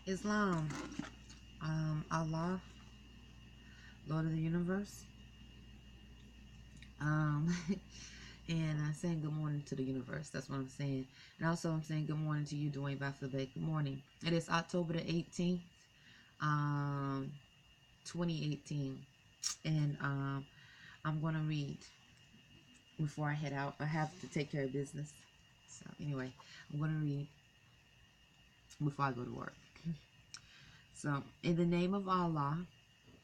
Islam, Allah, Lord of the universe, um, and saying good morning to the universe. That's what I'm saying. And also I'm saying good morning to you, Dwayne Baffa-Bay. Good morning. It is October the 18th, um, 2018, and I'm going to read before I head out. I have to take care of business. So anyway, I'm going to read before I go to work. So, in the name of Allah,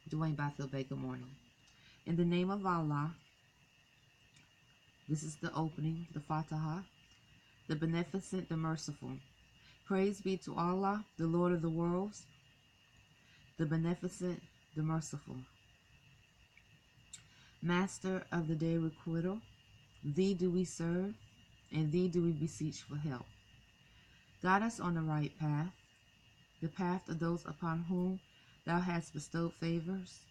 Dwayne Baffa-Bay, good morning. In the name of Allah, this is the opening, the Fatiha, the Beneficent, the Merciful. Praise be to Allah, the Lord of the worlds, the Beneficent, the Merciful. Master of the day requital, thee do we serve, and thee do we beseech for help. Guide us on the right path, the path of those upon whom thou hast bestowed favors,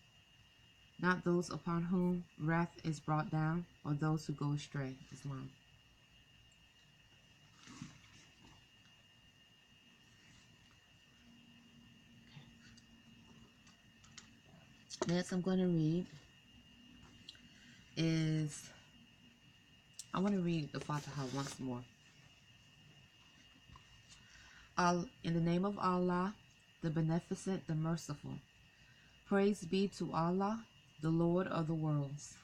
not those upon whom wrath is brought down, or those who go astray. Islam. Next I'm going to read is, I want to read the Fatiha once more. In the name of Allah, the Beneficent, the Merciful. Praise be to Allah, the Lord of the worlds,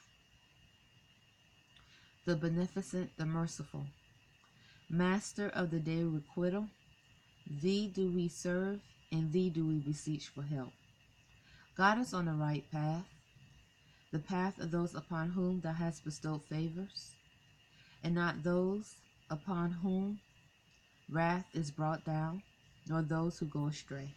the Beneficent, the Merciful. Master of the day requital, thee do we serve, and thee do we beseech for help. Guide us on the right path, the path of those upon whom thou hast bestowed favors, and not those upon whom wrath is brought down, nor those who go astray.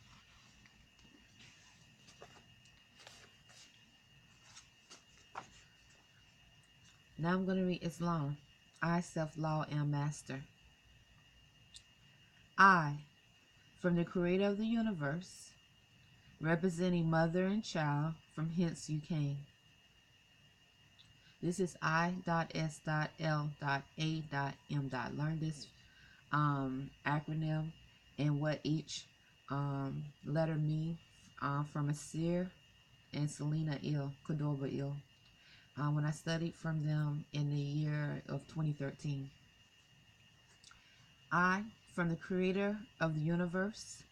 Now I'm going to read Islam. I, self-law, am master. I, from the creator of the universe, representing mother and child, from hence you came. This is I.S.L.A.M. Learn this acronym and what each letter means from Asir and Selena Cordoba when I studied from them in the year of 2013. I, from the creator of the universe,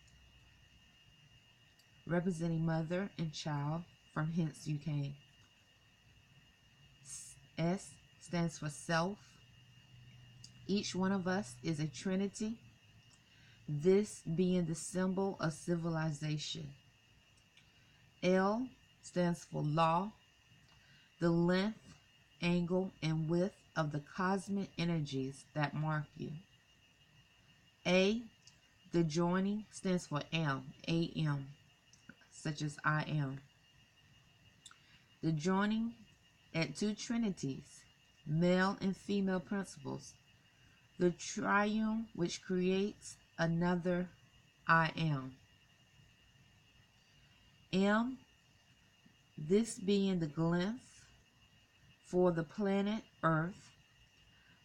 representing mother and child, from hence you came. S stands for self. Each one of us is a trinity, this being the symbol of civilization. L stands for law, the length, angle, and width of the cosmic energies that mark you. A, the joining, stands for A-M, such as I am. The joining at two trinities, male and female principles, the triune which creates another I am. M, this being the glyph for the planet Earth,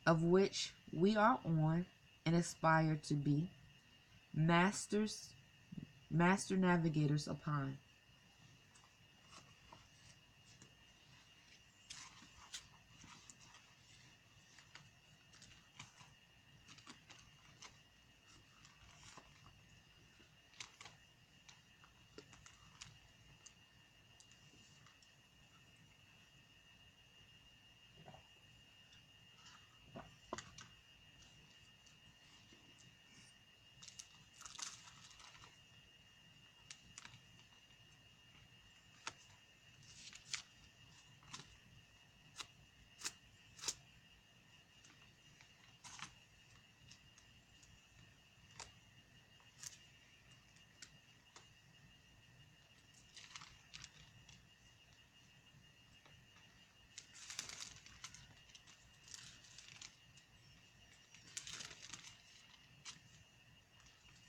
of which we are on and aspire to be master navigators upon.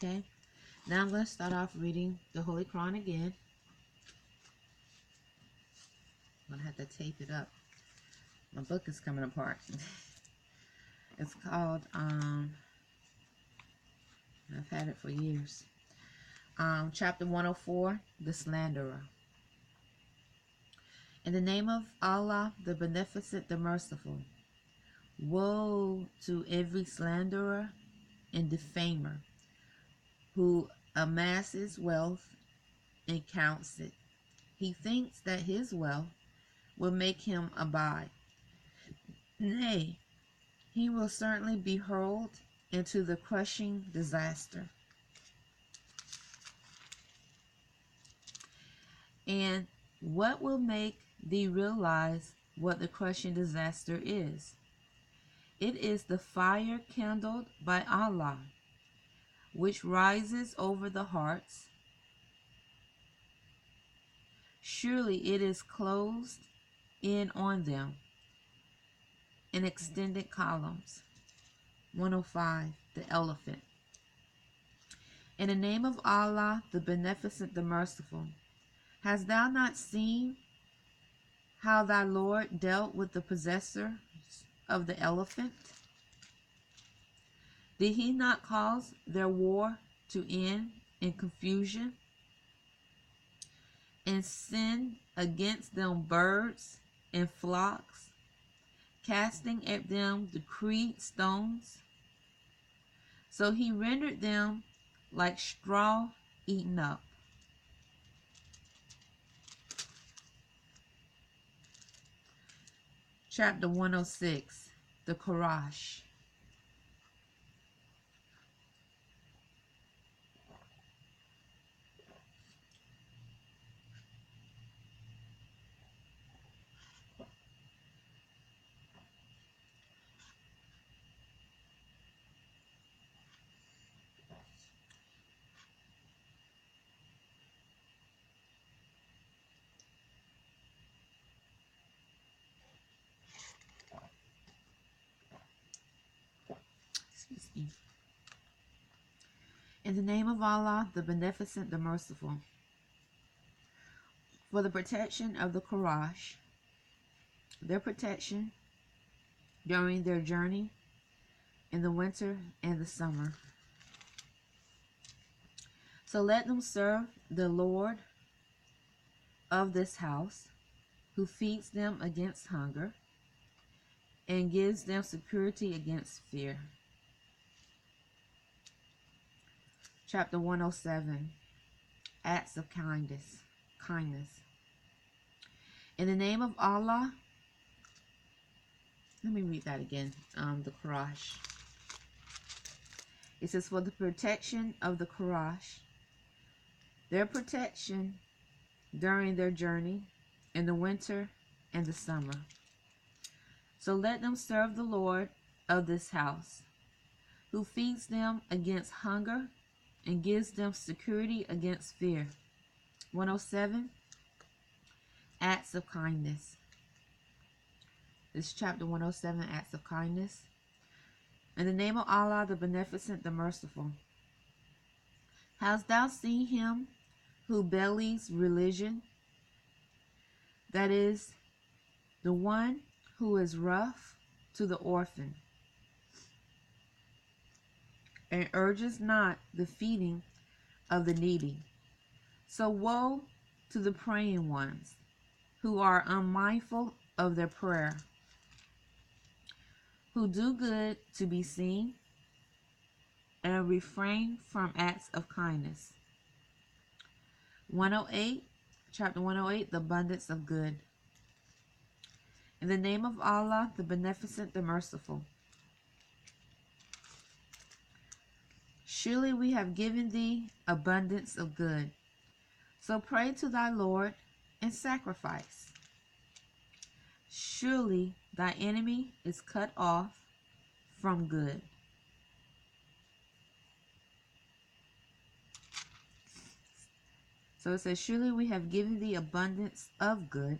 Okay, now I'm going to start off reading the Holy Quran again. I'm going to have to tape it up. My book is coming apart. It's called, I've had it for years. Chapter 104, the slanderer. In the name of Allah, the Beneficent, the Merciful, woe to every slanderer and defamer who amasses wealth and counts it. He thinks that his wealth will make him abide. Nay, he will certainly be hurled into the crushing disaster. And what will make thee realize what the crushing disaster is? It is the fire kindled by Allah, which rises over the hearts. Surely it is closed in on them in extended columns. 105, the elephant. In the name of Allah, the Beneficent, the Merciful, hast thou not seen how thy Lord dealt with the possessor of the elephant? Did he not cause their war to end in confusion and send against them birds and flocks, casting at them decreed stones? So he rendered them like straw eaten up. Chapter 106, the Quraysh. In the name of Allah, the Beneficent, the Merciful, for the protection of the Quraysh, their protection during their journey in the winter and the summer. So let them serve the Lord of this house, who feeds them against hunger and gives them security against fear. Chapter 107, acts of kindness. In the name of Allah, let me read that again, the Quraysh. It says, for the protection of the Quraysh, their protection during their journey in the winter and the summer. So let them serve the Lord of this house, who feeds them against hunger and gives them security against fear. 107, acts of kindness. This is chapter 107, acts of kindness. In the name of Allah, the Beneficent, the Merciful. Hast thou seen him who bellies religion? That is, the one who is rough to the orphan, and urges not the feeding of the needy. So woe to the praying ones, who are unmindful of their prayer, who do good to be seen, and refrain from acts of kindness. 108, chapter 108, the abundance of good. In the name of Allah, the Beneficent, the Merciful. Surely we have given thee abundance of good. So pray to thy Lord and sacrifice. Surely thy enemy is cut off from good. So it says, surely we have given thee abundance of good.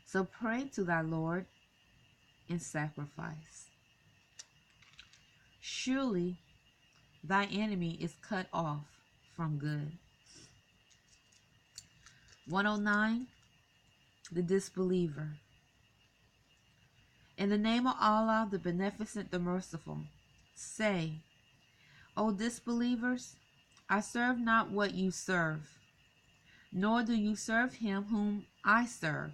So pray to thy Lord and sacrifice. Surely thy enemy is cut off from good. 109, the disbeliever. In the name of Allah, the Beneficent, the Merciful, say, O disbelievers, I serve not what you serve, nor do you serve him whom I serve,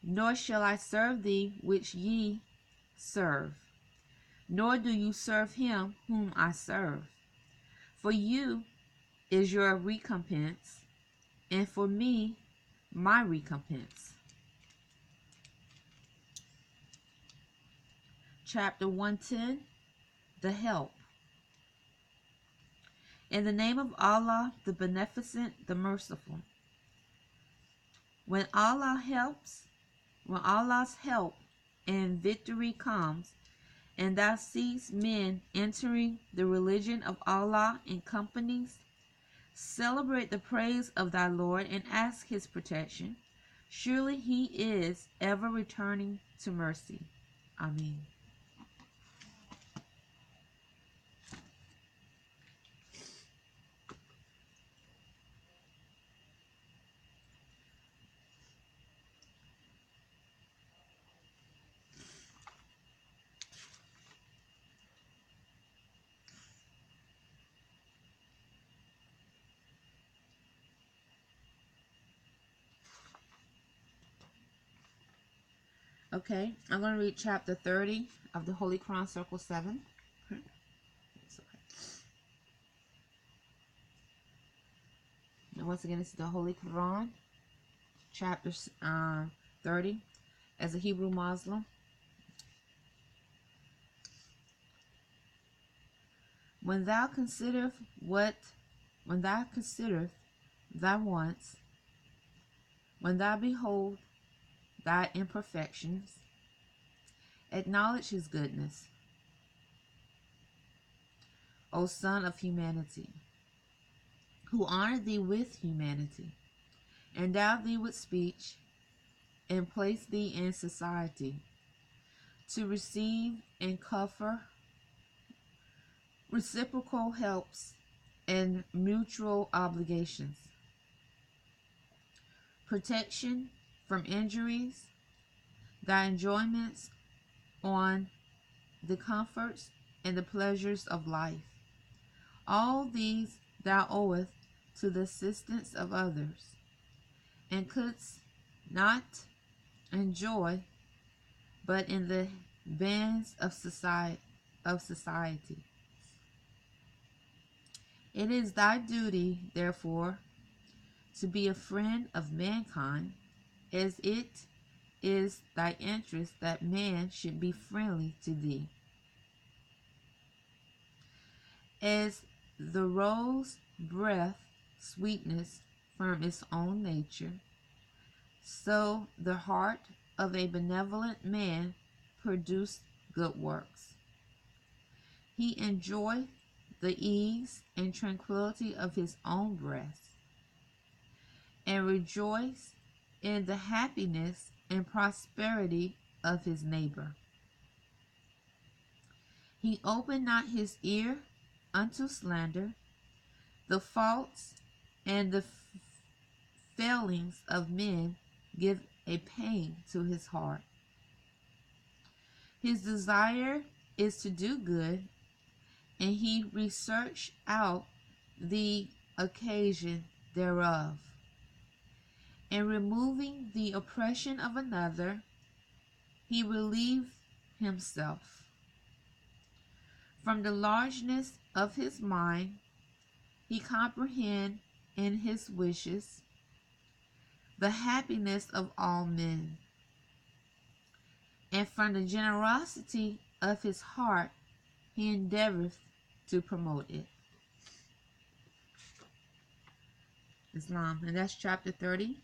nor shall I serve thee which ye serve, nor do you serve him whom I serve. For you is your recompense, and for me my recompense. Chapter 110, The Help. In the name of Allah, the Beneficent, the Merciful. When Allah's help and victory comes, and thou seest men entering the religion of Allah in companies, celebrate the praise of thy Lord and ask his protection. Surely he is ever returning to mercy. Amen. Okay, I'm going to read chapter 30 of the Holy Quran, Circle 7. And once again, this is the Holy Quran, chapter 30. As a Hebrew Muslim, when thou considereth thy wants, when thou behold thy imperfections, acknowledge his goodness, O Son of humanity, who honored thee with humanity, endowed thee with speech, and placed thee in society, to receive and cover reciprocal helps and mutual obligations, protection from injuries, thy enjoyments on the comforts and the pleasures of life. All these thou owest to the assistance of others, and couldst not enjoy but in the bands of society. It is thy duty, therefore, to be a friend of mankind, as it is thy interest that man should be friendly to thee. As the rose breath sweetness from its own nature, so the heart of a benevolent man produced good works. He enjoyed the ease and tranquility of his own breast, and rejoiced in the happiness and prosperity of his neighbor. He opened not his ear unto slander, the faults and the failings of men give a pain to his heart. His desire is to do good, and he researched out the occasion thereof. And removing the oppression of another, he relieved himself. From the largeness of his mind, he comprehended in his wishes the happiness of all men. And from the generosity of his heart, he endeavoreth to promote it. Islam. And that's chapter 30.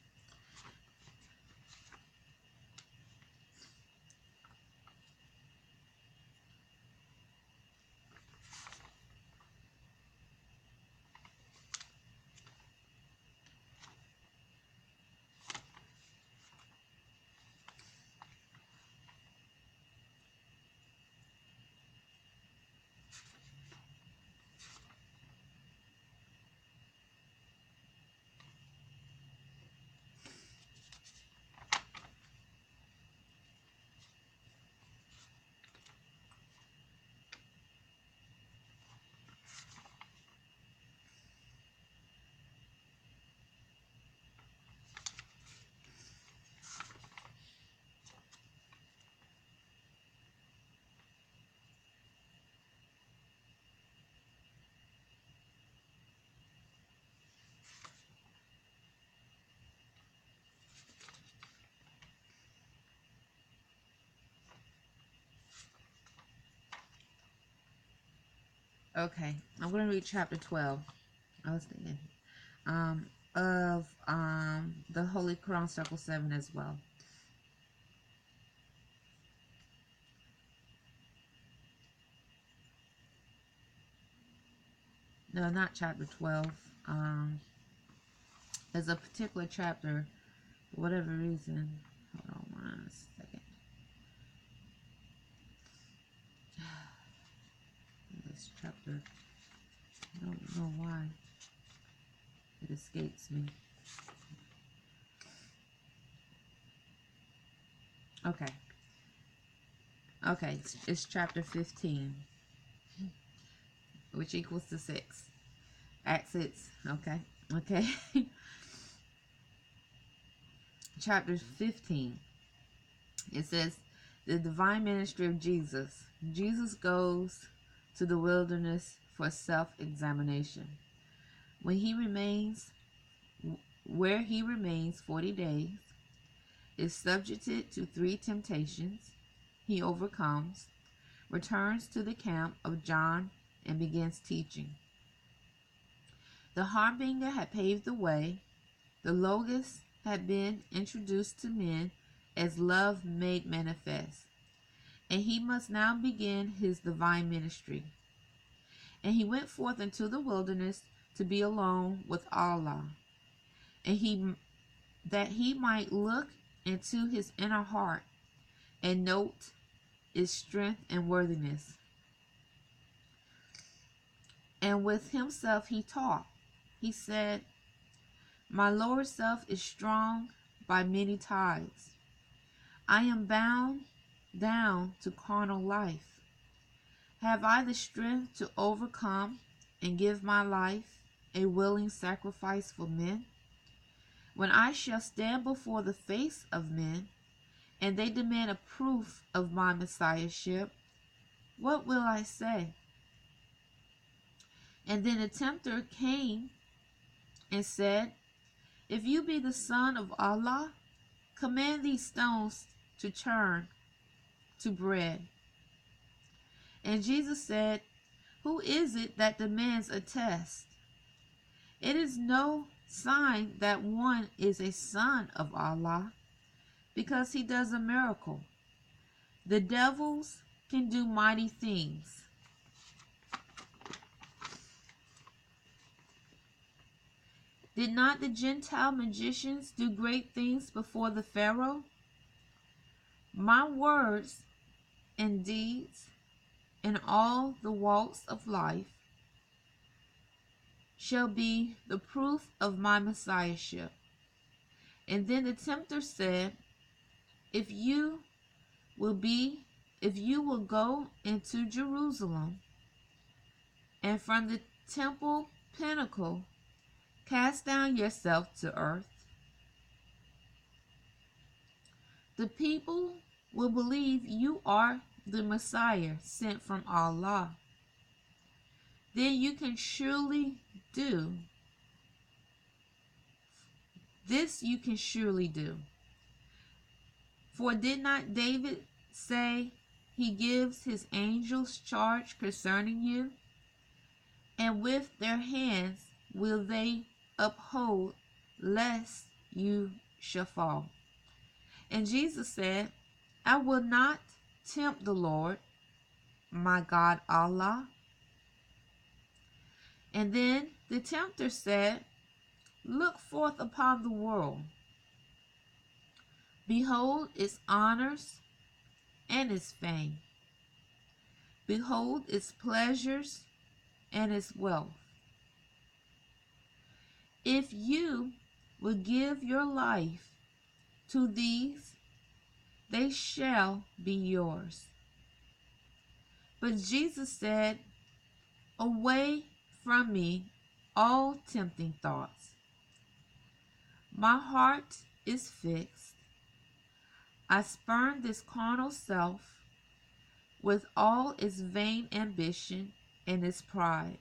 Okay, I'm going to read chapter 12. I was thinking of the Holy Quran Circle 7 as well. No, not chapter 12. There's a particular chapter, for whatever reason. Hold on 1 second. This chapter, I don't know why it escapes me. Okay, it's chapter 15, which equals to 6. Acts 6, okay. Chapter 15, it says, the divine ministry of Jesus. Jesus goes to the wilderness for self-examination. Where he remains 40 days, is subjected to 3 temptations. He overcomes, returns to the camp of John, and begins teaching. The harbinger had paved the way. The Logos had been introduced to men as love made manifest. And he must now begin his divine ministry. And he went forth into the wilderness to be alone with Allah, and that he might look into his inner heart and note its strength and worthiness. And with himself he talked. He said, my lower self is strong by many ties. I am bound down to carnal life. Have I the strength to overcome and give my life a willing sacrifice for men? When I shall stand before the face of men, and they demand a proof of my messiahship, what will I say? And then the tempter came and said, if you be the Son of Allah, command these stones to turn to bread. And Jesus said, who is it that demands a test? It is no sign that one is a son of Allah, because he does a miracle. The devils can do mighty things. Did not the Gentile magicians do great things before the Pharaoh? My words and deeds in all the walks of life shall be the proof of my messiahship. And then the tempter said, if you will go into Jerusalem, and from the temple pinnacle cast down yourself to earth, the people will believe you are the Messiah sent from Allah. Then you can surely do. This you can surely do. For did not David say he gives his angels charge concerning you? And with their hands will they uphold, lest you shall fall. And Jesus said, I will not tempt the Lord, my God Allah. And then the tempter said, look forth upon the world. Behold its honors and its fame. Behold its pleasures and its wealth. If you will give your life to these, they shall be yours. But Jesus said, away from me all tempting thoughts. My heart is fixed. I spurn this carnal self with all its vain ambition and its pride.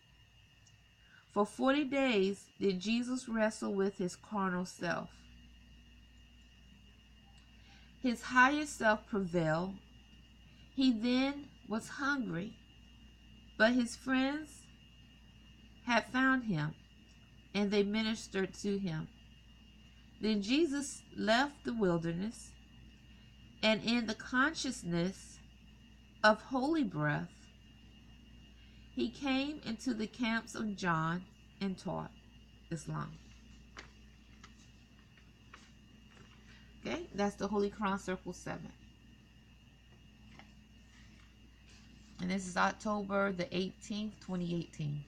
For 40 days did Jesus wrestle with his carnal self. His higher self prevailed. He then was hungry, but his friends had found him, and they ministered to him. Then Jesus left the wilderness, and in the consciousness of holy breath, he came into the camps of John and taught Islam. Okay, that's the Holy Quran Circle 7. And this is October the 18th, 2018.